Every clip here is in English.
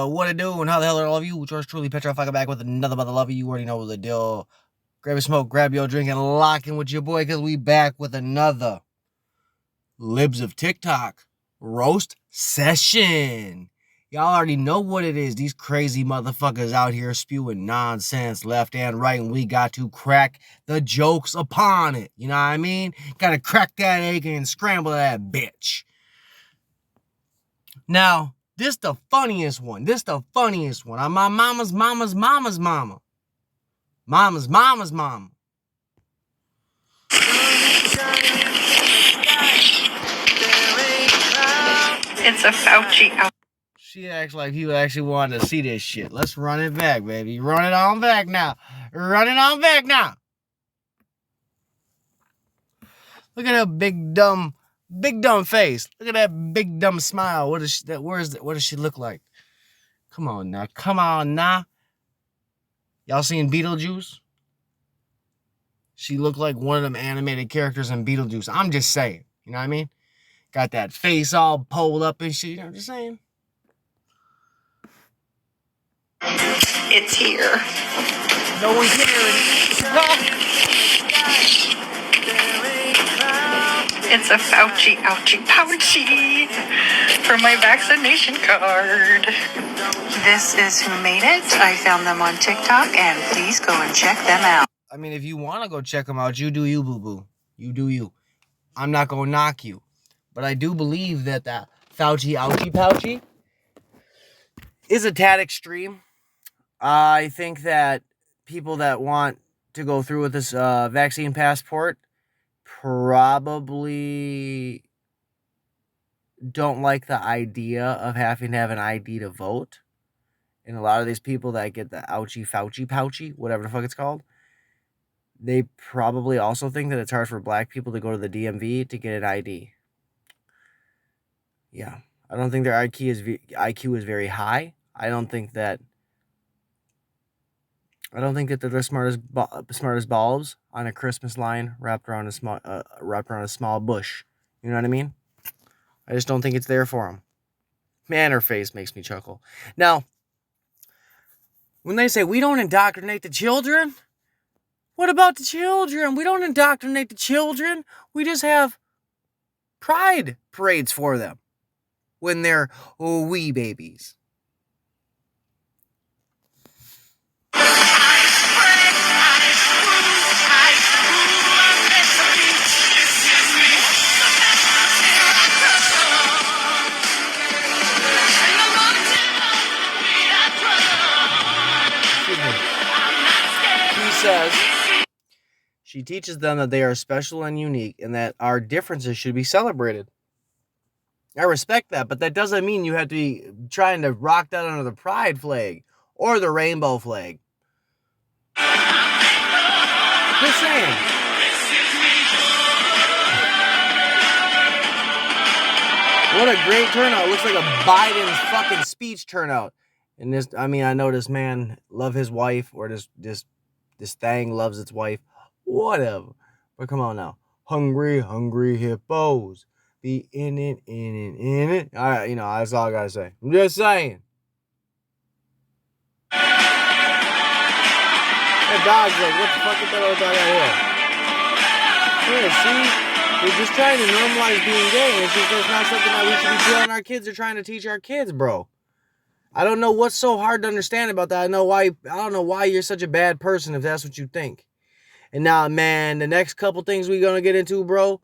what it do, and how the hell are all of you? George truly Petrified back with another mother lover. You already know the deal. Grab a smoke, grab your drink, and lock in with your boy, because we back with another Libs of TikTok roast session. Y'all already know what it is. These crazy motherfuckers out here spewing nonsense left and right, and we got to crack the jokes upon it. You know what I mean? Gotta crack that egg and scramble that bitch. Now, this the funniest one. I'm my mama's mama. Mama's mama. It's a Fauci out. She acts like you actually wanted to see this shit. Let's run it back, baby. Run it on back now. Look at her big dumb face. Look at that big dumb smile. What does she look like? Come on now. Y'all seen Beetlejuice? She looked like one of them animated characters in Beetlejuice. I'm just saying. You know what I mean? Got that face all pulled up and shit. You know what I'm just saying? It's here. No one cares. It's a Fauci ouchie pouchy for my vaccination card. This is who made it. I found them on TikTok, and please go and check them out. I mean, if you want to go check them out, you do you, boo-boo. You do you. I'm not going to knock you. But I do believe that that Fauci ouchie pouchy is a tad extreme. I think that people that want to go through with this vaccine passport probably don't like the idea of having to have an ID to vote. And a lot of these people that get the ouchie Fauci pouchy, whatever the fuck it's called, they probably also think that it's hard for black people to go to the DMV to get an ID. Yeah. I don't think their IQ is very high. I don't think that they're the smartest bulbs on a Christmas line wrapped around a small bush. You know what I mean? I just don't think it's there for them. Man, her face makes me chuckle. Now, when they say we don't indoctrinate the children, what about the children? We don't indoctrinate the children. We just have pride parades for them when they're wee babies. She teaches them that they are special and unique and that our differences should be celebrated. I respect that, but that doesn't mean you have to be trying to rock that under the pride flag or the rainbow flag. Just saying. What a great turnout. It looks like a Biden's fucking speech turnout. And this, I mean, I know this man love his wife, or this thing loves its wife. Whatever. But come on now. Hungry hippos. Be in it. All right, that's all I gotta say. I'm just saying. That dog's like, what the fuck is that other dog out here? Yeah, see? We're just trying to normalize being gay. It's just that's not something that we should be telling our kids or trying to teach our kids, bro. I don't know what's so hard to understand about that. I don't know why you're such a bad person if that's what you think. And now, man, the next couple things we're going to get into, bro,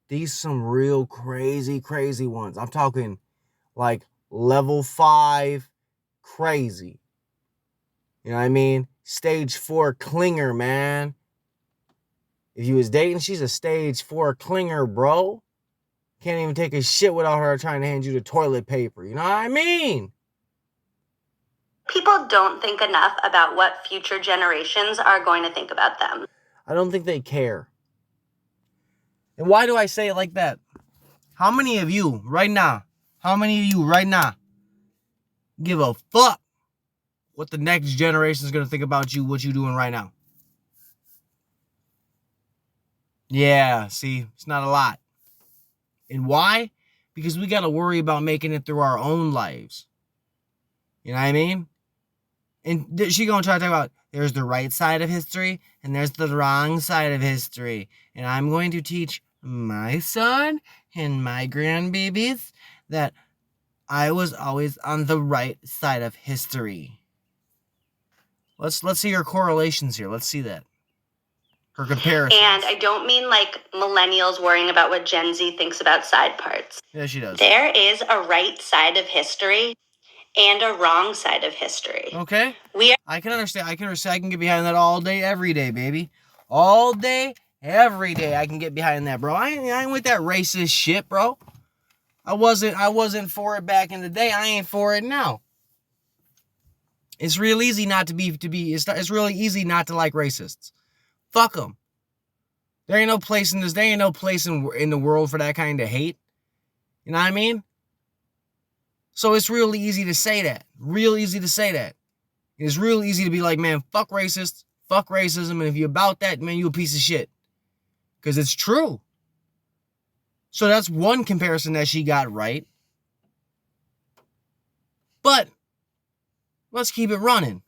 these some real crazy ones. I'm talking like level 5 crazy. You know what I mean? Stage 4 clinger, man. If you was dating, she's a stage 4 clinger, bro. Can't even take a shit without her trying to hand you the toilet paper. You know what I mean? People don't think enough about what future generations are going to think about them. I don't think they care. And why do I say it like that? How many of you right now give a fuck what the next generation is going to think about you, what you doing right now? Yeah, see, it's not a lot. And why? Because we got to worry about making it through our own lives. You know what I mean? And she gonna try to talk about there's the right side of history and there's the wrong side of history. And I'm going to teach my son and my grandbabies that I was always on the right side of history. Let's see her correlations here. Let's see that. Her comparisons. And I don't mean like millennials worrying about what Gen Z thinks about side parts. Yeah, she does. There is a right side of history and a wrong side of history. Okay. We are I can understand. I can get behind that all day, every day, baby. All day, every day, I can get behind that, bro. I ain't with that racist shit, bro. I wasn't for it back in the day. I ain't for it now. It's real easy not to be. It's really easy not to like racists. Fuck them. There ain't no place in this. There ain't no place in the world for that kind of hate. You know what I mean? So it's really easy to say that. Real easy to say that. It's real easy to be like, man, fuck racists, fuck racism, and if you're about that, man, you a piece of shit. Because it's true. So that's one comparison that she got right. But let's keep it running.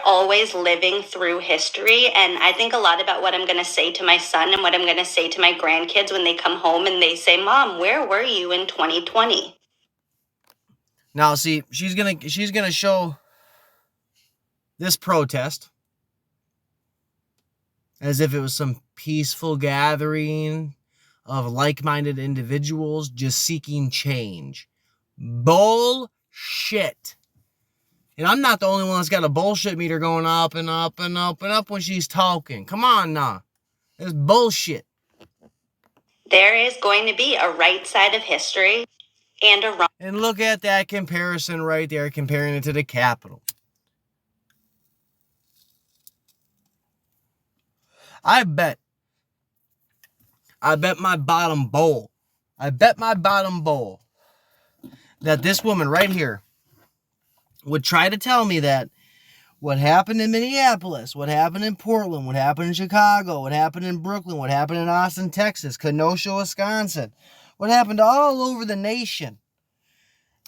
always living through history, and I think a lot about what I'm going to say to my son and what I'm going to say to my grandkids when they come home and they say, Mom, where were you in 2020? Now, see, she's gonna show this protest as if it was some peaceful gathering of like-minded individuals just seeking change. Bullshit. And I'm not the only one that's got a bullshit meter going up and up and up and up when she's talking. Come on now. It's bullshit. There is going to be a right side of history and a wrong. And look at that comparison right there, comparing it to the Capitol. I bet my bottom bowl that this woman right here would try to tell me that what happened in Minneapolis, what happened in Portland, what happened in Chicago, what happened in Brooklyn, what happened in Austin, Texas, Kenosha, Wisconsin, what happened all over the nation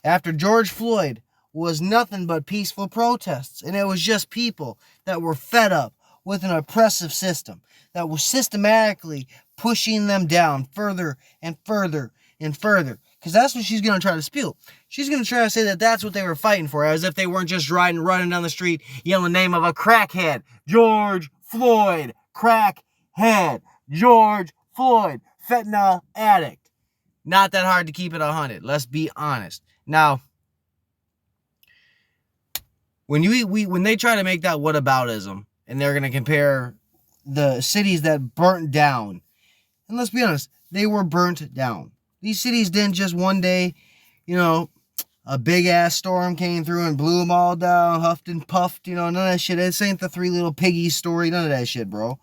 after George Floyd was nothing but peaceful protests. And it was just people that were fed up with an oppressive system that was systematically pushing them down further and further and further. Because that's what she's going to try to spew. She's going to try to say that that's what they were fighting for, as if they weren't just running down the street yelling the name of a crackhead. George Floyd, crackhead. George Floyd, fentanyl addict. Not that hard to keep it 100. Let's be honest. Now, when they try to make that whataboutism, and they're going to compare the cities that burnt down, and let's be honest, they were burnt down. These cities didn't just one day, a big-ass storm came through and blew them all down, huffed and puffed, none of that shit. This ain't the Three Little Piggies story, none of that shit, bro.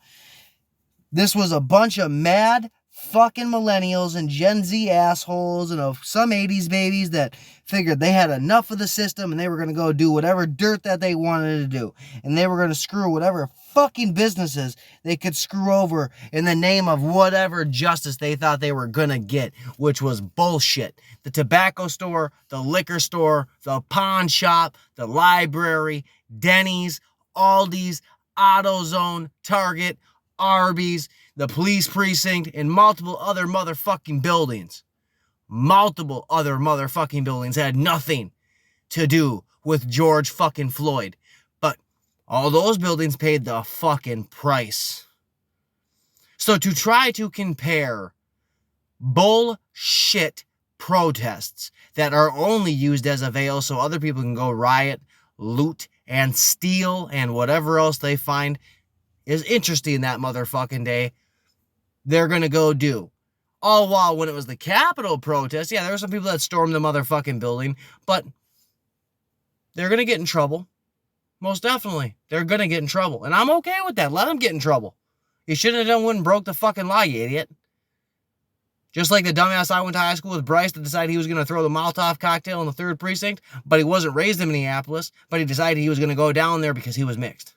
This was a bunch of mad fucking millennials and Gen Z assholes and some 80s babies that figured they had enough of the system and they were going to go do whatever dirt that they wanted to do. And they were going to screw whatever fucking businesses they could screw over in the name of whatever justice they thought they were going to get, which was bullshit. The tobacco store, the liquor store, the pawn shop, the library, Denny's, Aldi's, AutoZone, Target, Arby's, the police precinct, and multiple other motherfucking buildings. Multiple other motherfucking buildings had nothing to do with George fucking Floyd. But all those buildings paid the fucking price. So to try to compare bullshit protests that are only used as a veil so other people can go riot, loot, and steal, and whatever else they find is interesting that motherfucking day, they're gonna go do. All while when it was the Capitol protest, yeah, there were some people that stormed the motherfucking building, but they're gonna get in trouble. Most definitely. They're gonna get in trouble. And I'm okay with that. Let them get in trouble. You shouldn't have done what and broke the fucking law, you idiot. Just like the dumbass I went to high school with Bryce that decided he was going to throw the Molotov cocktail in the 3rd precinct, but he wasn't raised in Minneapolis, but he decided he was going to go down there because he was mixed.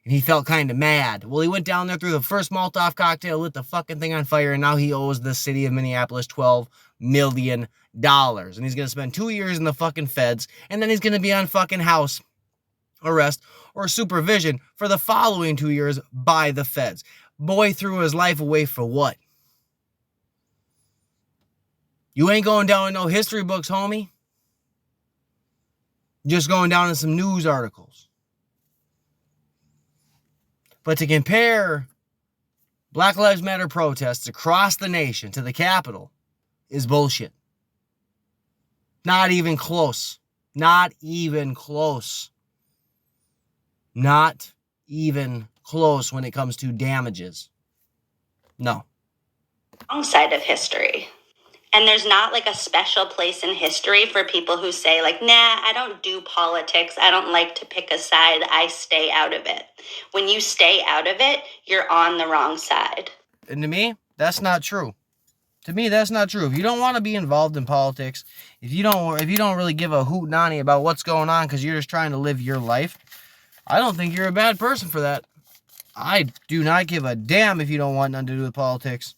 And he felt kind of mad. Well, he went down there, threw the first Molotov cocktail, lit the fucking thing on fire, and now he owes the city of Minneapolis $12 million. And he's going to spend 2 years in the fucking feds, and then he's going to be on fucking house arrest or supervision for the following 2 years by the feds. Boy threw his life away for what? You ain't going down in no history books, homie. Just going down in some news articles. But to compare Black Lives Matter protests across the nation to the Capitol is bullshit. Not even close. Not even close. Not even close when it comes to damages. No. Wrong side of history. And there's not like a special place in history for people who say like, nah, I don't do politics. I don't like to pick a side. I stay out of it. When you stay out of it, you're on the wrong side. And to me, that's not true. To me, that's not true. If you don't want to be involved in politics, if you don't really give a hoot nanny about what's going on because you're just trying to live your life, I don't think you're a bad person for that. I do not give a damn if you don't want nothing to do with politics.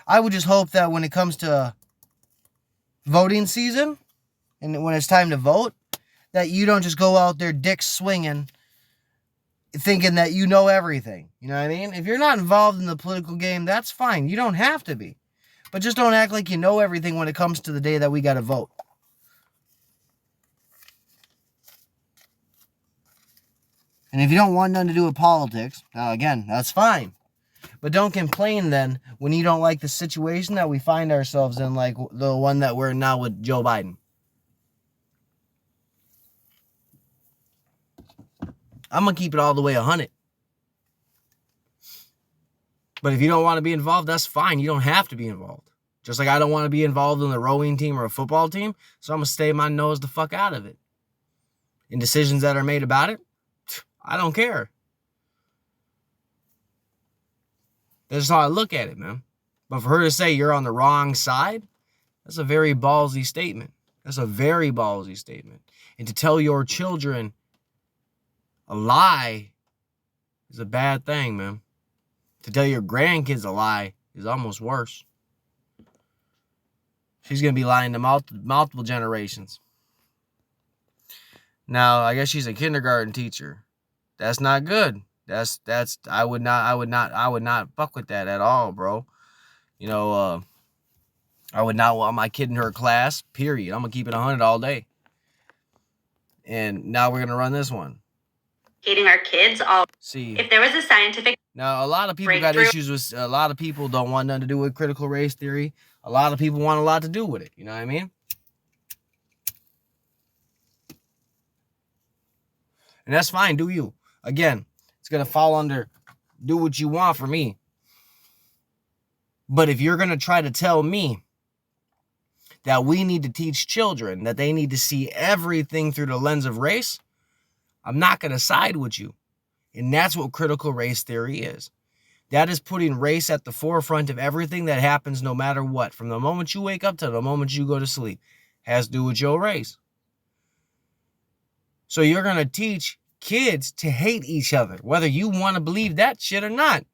I would just hope that when it comes to voting season and when it's time to vote, that you don't just go out there dick swinging thinking that you know everything. You know what I mean? If you're not involved in the political game, that's fine. You don't have to be. But just don't act like you know everything when it comes to the day that we got to vote. And if you don't want nothing to do with politics, now again, that's fine. But don't complain then when you don't like the situation that we find ourselves in, like the one that we're in now with Joe Biden. I'm going to keep it all the way 100. But if you don't want to be involved, that's fine. You don't have to be involved. Just like I don't want to be involved in the rowing team or a football team, so I'm going to stay my nose the fuck out of it. And decisions that are made about it, I don't care. That's how I look at it, man. But for her to say you're on the wrong side, that's a very ballsy statement. That's a very ballsy statement. And to tell your children a lie is a bad thing, man. To tell your grandkids a lie is almost worse. She's going to be lying to multiple generations. Now, I guess she's a kindergarten teacher. That's not good. I would not fuck with that at all, bro. You know, I would not want my kid in her class, period. I'm going to keep it 100 all day. And now we're going to run this one. Hating our kids all. See, if there was a scientific now, a lot of people got issues with, a lot of people don't want nothing to do with critical race theory. A lot of people want a lot to do with it. You know what I mean? And that's fine. Do you. Again, it's going to fall under do what you want for me. But if you're going to try to tell me that we need to teach children that they need to see everything through the lens of race, I'm not going to side with you. And that's what critical race theory is. That is putting race at the forefront of everything that happens no matter what. From the moment you wake up to the moment you go to sleep. Has to do with your race. So you're going to teach kids to hate each other, whether you want to believe that shit or not.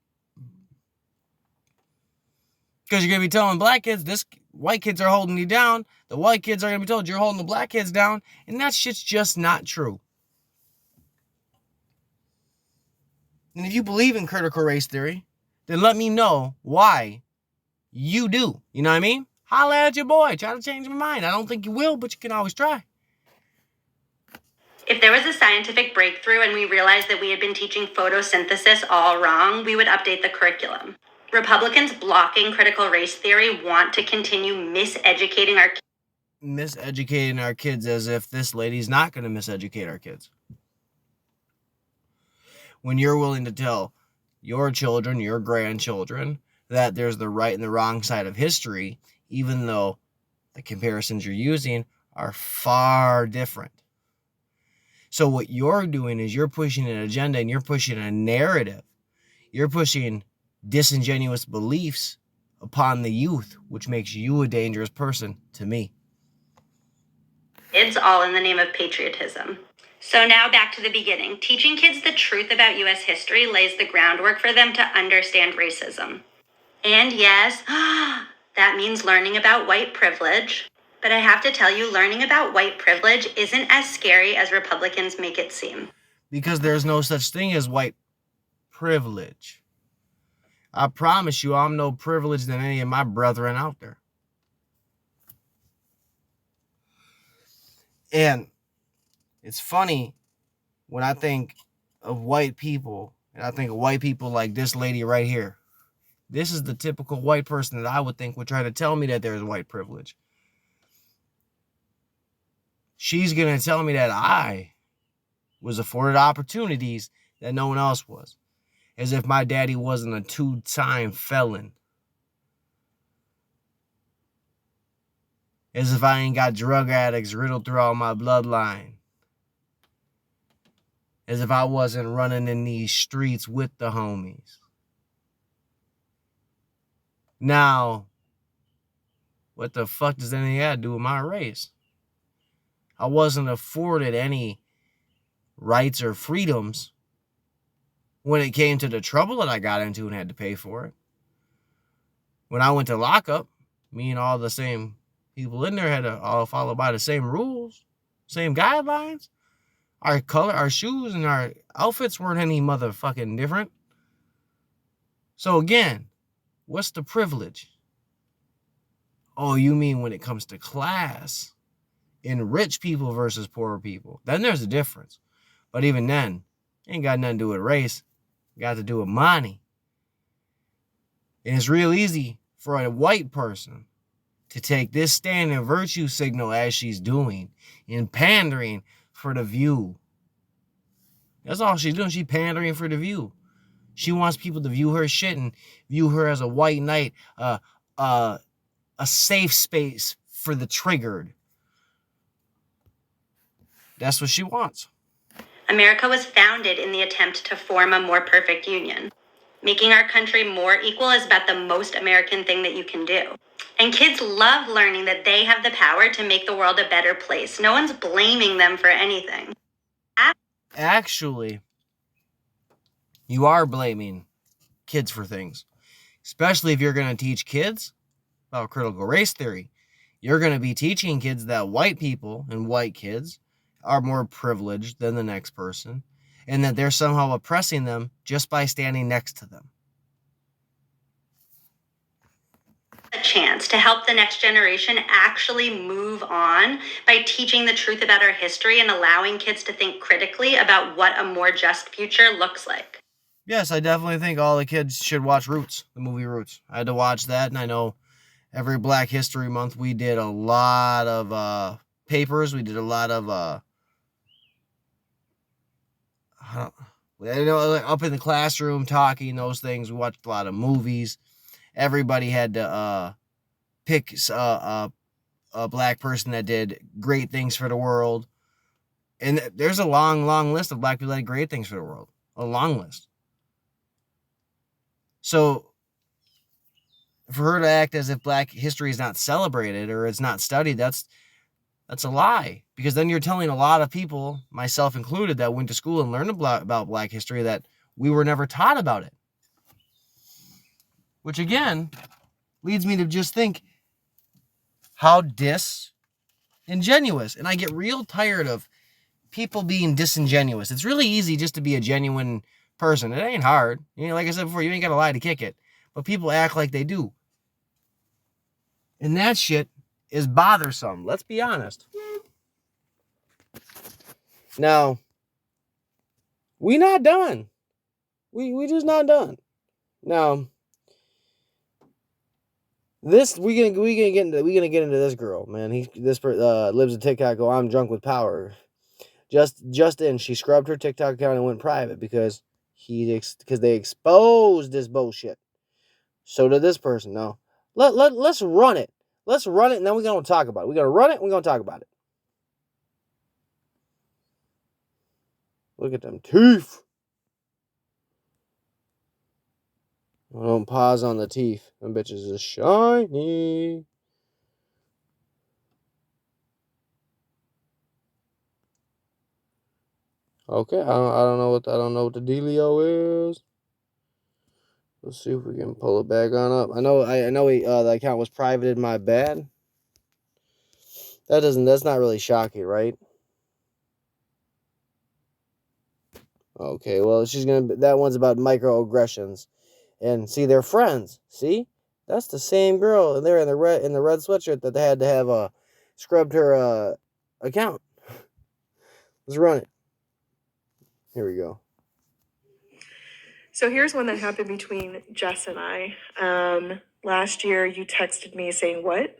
Because you're going to be telling black kids, this white kids are holding you down. The white kids are going to be told you're holding the black kids down. And that shit's just not true. And if you believe in critical race theory, then let me know why you do. You know what I mean? Holla at your boy. Try to change my mind. I don't think you will, but you can always try. If there was a scientific breakthrough and we realized that we had been teaching photosynthesis all wrong, we would update the curriculum. Republicans blocking critical race theory want to continue miseducating our kids. Miseducating our kids as if this lady's not going to miseducate our kids. When you're willing to tell your children, your grandchildren, that there's the right and the wrong side of history, even though the comparisons you're using are far different. So what you're doing is you're pushing an agenda and you're pushing a narrative. You're pushing disingenuous beliefs upon the youth, which makes you a dangerous person to me. It's all in the name of patriotism. So now back to the beginning. Teaching kids the truth about U.S. history lays the groundwork for them to understand racism. And yes, that That means learning about white privilege. But I have to tell you, learning about white privilege isn't as scary as Republicans make it seem. Because there's no such thing as white privilege. I promise you, I'm no privileged than any of my brethren out there. And it's funny when I think of white people, and I think of white people like this lady right here. This is the typical white person that I would think would try to tell me that there's white privilege. She's going to tell me that I was afforded opportunities that no one else was. As if my daddy wasn't a 2-time felon. As if I ain't got drug addicts riddled throughout my bloodline. As if I wasn't running in these streets with the homies. Now, what the fuck does any of that do with my race? I wasn't afforded any rights or freedoms when it came to the trouble that I got into and had to pay for it. When I went to lockup, me and all the same people in there had to all follow by the same rules, same guidelines. Our color, our shoes, and our outfits weren't any motherfucking different. So again, what's the privilege? Oh, you mean when it comes to class, in rich people versus poor people? Then there's a difference. But even then, it ain't got nothing to do with race. It got to do with money. And it's real easy for a white person to take this stand and virtue signal as she's doing in pandering for the view. That's all she's doing. She's pandering for the view. She wants people to view her shit and view her as a white knight, a safe space for the triggered. That's what she wants. America was founded in the attempt to form a more perfect union. Making our country more equal is about the most American thing that you can do. And kids love learning that they have the power to make the world a better place. No one's blaming them for anything. Actually, you are blaming kids for things. Especially if you're going to teach kids about critical race theory. You're going to be teaching kids that white people and white kids are more privileged than the next person, and that they're somehow oppressing them just by standing next to them. A chance to help the next generation actually move on by teaching the truth about our history and allowing kids to think critically about what a more just future looks like. Yes, I definitely think all the kids should watch Roots, the movie Roots. I had to watch that, and I know every Black History Month we did a lot of papers. We did a lot of up in the classroom talking those things. We watched a lot of movies. Everybody had to pick a black person that did great things for the world. And there's a long, long list of black people that did great things for the world. A long list. So for her to act as if black history is not celebrated or it's not studied, that's a lie. Because then you're telling a lot of people, myself included, that went to school and learned about black history, that we were never taught about it. Which again leads me to just think how disingenuous. And I get real tired of people being disingenuous. It's really easy just to be a genuine person. It ain't hard. You know, like I said before, you ain't got to lie to kick it. But people act like they do. And that shit is bothersome. Let's be honest. Now, we not done. We just not done. Now, this we gonna get into this girl, man. This lives in TikTok. Oh, I'm drunk with power. Just in, she scrubbed her TikTok account and went private because they exposed this bullshit. So did this person. Now, let's run it. Let's run it, and then we're gonna talk about it. We're gonna run it. And we're gonna talk about it. Look at them teeth. Don't pause on the teeth. Them bitches is shiny. Okay, I don't know what the dealio is. Let's see if we can pull it back on up. I know the account was privated, my bad. That's not really shocking, right? Okay, well, that one's about microaggressions. And see, they're friends. See? That's the same girl, and they're in the red sweatshirt that they had to have scrubbed her account. Let's run it. Here we go. So here's one that happened between Jess and I. Last year, you texted me saying what?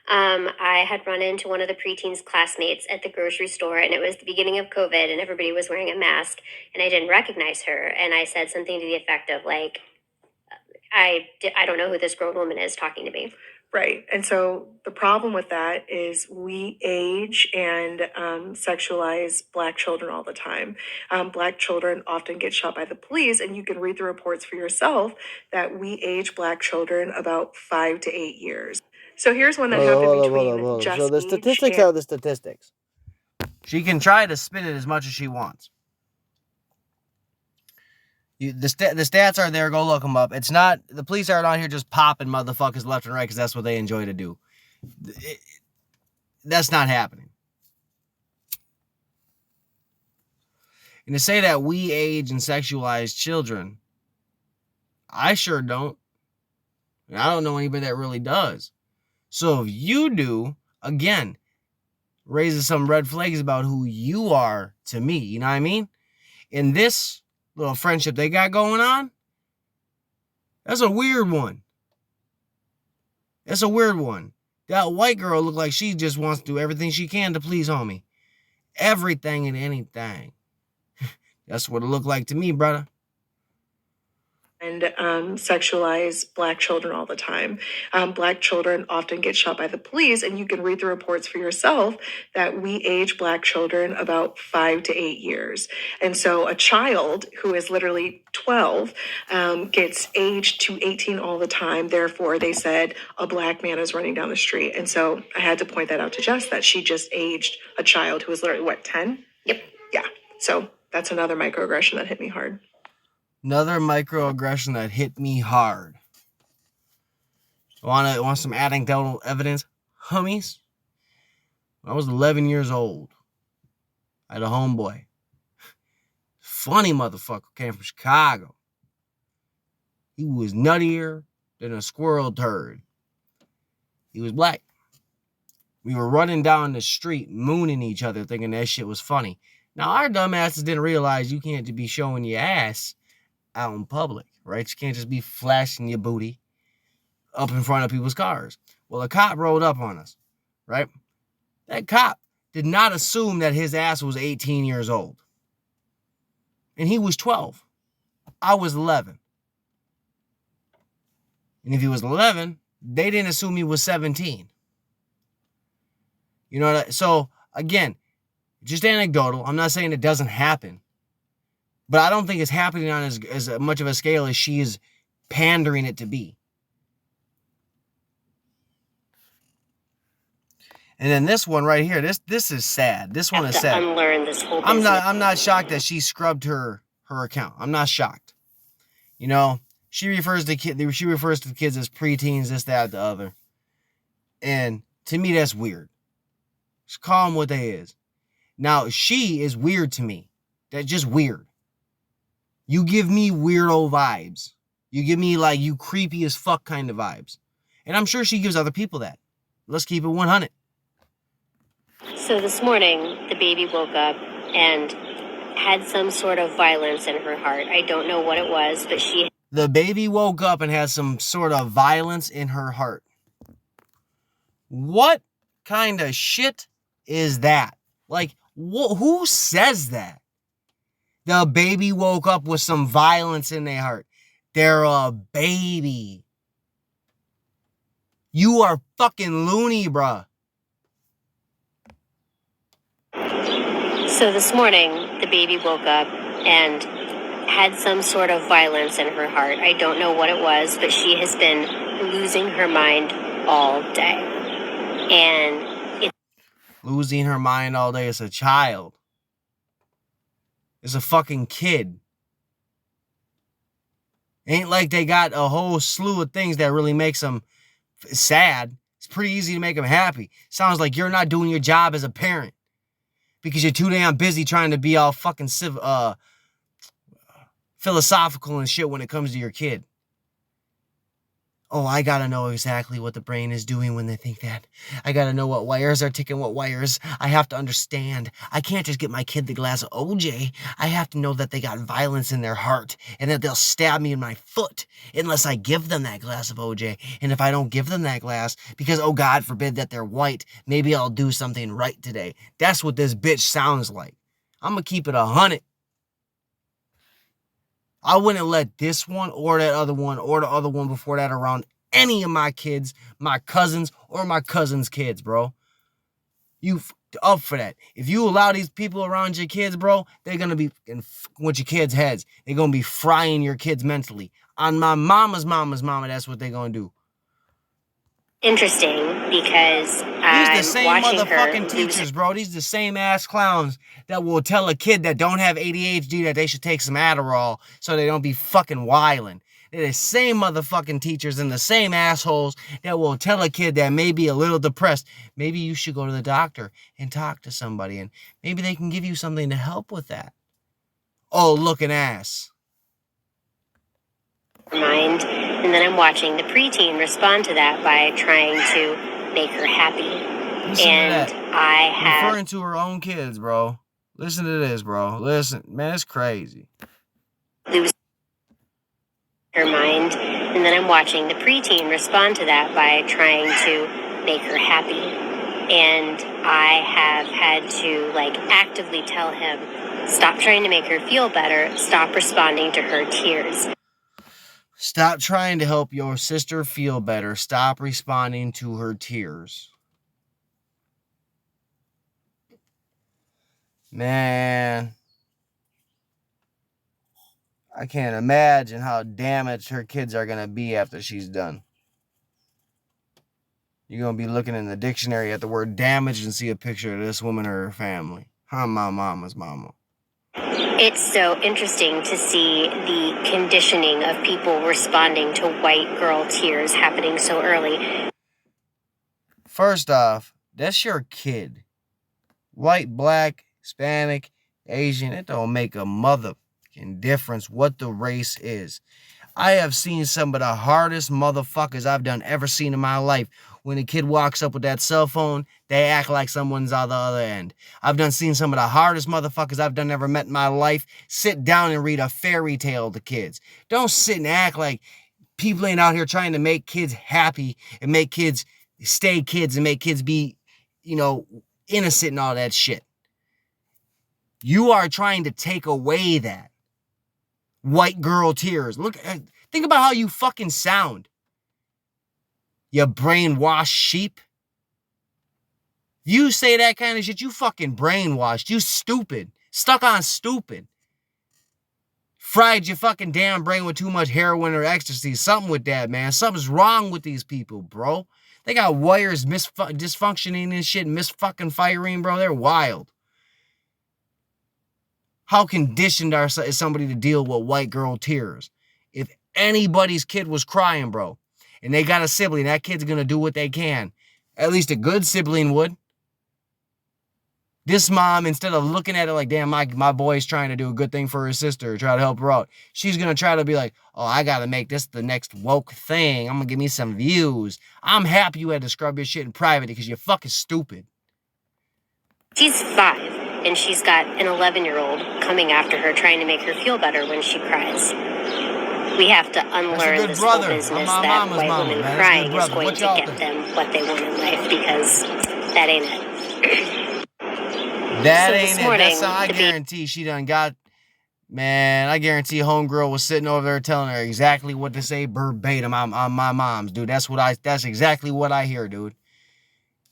I had run into one of the preteens classmates at the grocery store, and it was the beginning of COVID, and everybody was wearing a mask, and I didn't recognize her, and I said something to the effect of like, I don't know who this grown woman is talking to me. Right. And so the problem with that is we age and sexualize Black children all the time. Black children often get shot by the police, and you can read the reports for yourself that we age Black children about 5 to 8 years. So here's one that happened between Jess. So the statistics are the statistics. She can try to spin it as much as she wants. The stats are there. Go look them up. It's not, the police aren't out here just popping motherfuckers left and right because that's what they enjoy to do. That's not happening. And to say that we age and sexualize children, I sure don't. And I don't know anybody that really does. So if you do, again, raises some red flags about who you are to me. You know what I mean? In this little friendship they got going on, that's a weird one. That's a weird one. That white girl look like she just wants to do everything she can to please homie. Everything and anything. That's what it looked like to me, brother. And sexualize Black children all the time. Black children often get shot by the police, and you can read the reports for yourself that we age Black children about 5 to 8 years. And so a child who is literally 12 gets aged to 18 all the time. Therefore, they said a Black man is running down the street. And so I had to point that out to Jess, that she just aged a child who was literally, 10? Yep. Yeah. So that's another microaggression that hit me hard. Another microaggression that hit me hard. Want some anecdotal evidence, homies? When I was 11 years old, I had a homeboy. Funny motherfucker, came from Chicago. He was nuttier than a squirrel turd. He was Black. We were running down the street, mooning each other, thinking that shit was funny. Now, our dumbasses didn't realize you can't just be showing your ass out in public, right? You can't just be flashing your booty up in front of people's cars. Well, a cop rolled up on us, right? That cop did not assume that his ass was 18 years old. And he was 12. I was 11. And if he was 11, they didn't assume he was 17. You know, so again, just anecdotal. I'm not saying it doesn't happen. But I don't think it's happening on as much of a scale as she is pandering it to be. And then this one right here, this is sad. This one is sad. Unlearn this whole I'm not shocked that she scrubbed her account. I'm not shocked. You know, she refers to the kids as preteens, this, that, the other. And to me, that's weird. Just call them what they is. Now, she is weird to me. That's just weird. You give me weirdo vibes. You give me like you creepy as fuck kind of vibes. And I'm sure she gives other people that. Let's keep it 100. So this morning, the baby woke up and had some sort of violence in her heart. I don't know what it was, but the baby woke up and had some sort of violence in her heart. What kind of shit is that? Like, who says that? The baby woke up with some violence in their heart. They're a baby. You are fucking loony, bruh. So this morning, the baby woke up and had some sort of violence in her heart. I don't know what it was, but she has been losing her mind all day. And losing her mind all day as a child. As a fucking kid. Ain't like they got a whole slew of things that really makes them sad. It's pretty easy to make them happy. Sounds like you're not doing your job as a parent because you're too damn busy trying to be all fucking philosophical and shit when it comes to your kid. Oh, I gotta know exactly what the brain is doing when they think that. I gotta know what wires are ticking what wires. I have to understand. I can't just get my kid the glass of OJ. I have to know that they got violence in their heart and that they'll stab me in my foot unless I give them that glass of OJ. And if I don't give them that glass, because, oh, God forbid that they're white, maybe I'll do something right today. That's what this bitch sounds like. I'm gonna keep it 100. I wouldn't let this one or that other one or the other one before that around any of my kids, my cousins, or my cousins' kids, bro. You up for that. If you allow these people around your kids, bro, they're going to be with your kids' heads. They're going to be frying your kids mentally. On my mama's mama, that's what they're going to do. Interesting, because These the same motherfucking teachers, bro. These the same ass clowns that will tell a kid that don't have ADHD that they should take some Adderall so they don't be fucking wildin'. They're the same motherfucking teachers and the same assholes that will tell a kid that may be a little depressed, maybe you should go to the doctor and talk to somebody and maybe they can give you something to help with that. Oh, looking ass. Mind, and then I'm watching the preteen respond to that by trying to make her happy. Listen and to that. I have referring to her own kids, bro. Listen to this, bro. Listen, man, it's crazy. lose her mind, and then I'm watching the preteen respond to that by trying to make her happy. And I have had to actively tell him, stop trying to make her feel better, stop responding to her tears. Stop trying to help your sister feel better. Stop responding to her tears. Man, I can't imagine how damaged her kids are going to be after she's done. You're going to be looking in the dictionary at the word damage and see a picture of this woman or her family. I'm my mama's mama. It's so interesting to see the conditioning of people responding to white girl tears happening so early. First off, that's your kid. White, black, Hispanic, Asian, it don't make a motherfucking difference what the race is. I have seen some of the hardest motherfuckers I've ever seen in my life. When a kid walks up with that cell phone, they act like someone's on the other end. I've seen some of the hardest motherfuckers I've ever met in my life sit down and read a fairy tale to kids. Don't sit and act like people ain't out here trying to make kids happy and make kids stay kids and make kids be, innocent and all that shit. You are trying to take away that. White girl tears. Think about how you fucking sound. You brainwashed sheep. You say that kind of shit, you fucking brainwashed. You stupid. Stuck on stupid. Fried your fucking damn brain with too much heroin or ecstasy. Something with that, man. Something's wrong with these people, bro. They got wires dysfunctioning and shit, misfucking firing, bro. They're wild. How conditioned is somebody to deal with white girl tears? If anybody's kid was crying, bro, and they got a sibling, that kid's going to do what they can. At least a good sibling would. This mom, instead of looking at it like, damn, my boy's trying to do a good thing for his sister, try to help her out, she's going to try to be like, oh, I got to make this the next woke thing. I'm going to give me some views. I'm happy you had to scrub your shit in private because you're fucking stupid. She's 5, and she's got an 11-year-old coming after her trying to make her feel better when she cries. We have to unlearn this whole business that white women crying is going to get them what they want in life, because that ain't it. That ain't it. That's how I guarantee she done got... Man, I guarantee homegirl was sitting over there telling her exactly what to say verbatim on my mom's, dude. That's exactly what I hear, dude.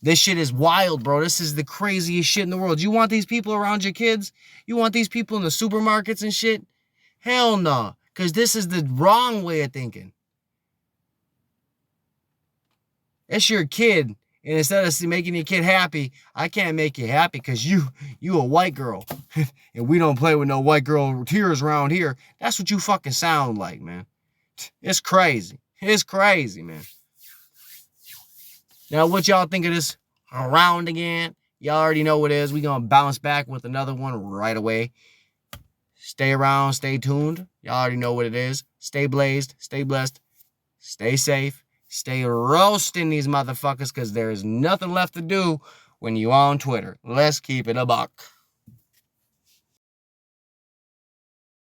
This shit is wild, bro. This is the craziest shit in the world. You want these people around your kids? You want these people in the supermarkets and shit? Hell no. Because this is the wrong way of thinking. It's your kid. And instead of making your kid happy, I can't make you happy because you a white girl. And we don't play with no white girl tears around here. That's what you fucking sound like, man. It's crazy. It's crazy, man. Now, what y'all think of this round again? Y'all already know what it is. We gonna bounce back with another one right away. Stay around, stay tuned. Y'all already know what it is. Stay blazed, stay blessed, stay safe, stay roasting these motherfuckers, because there is nothing left to do when you on Twitter. Let's keep it a buck.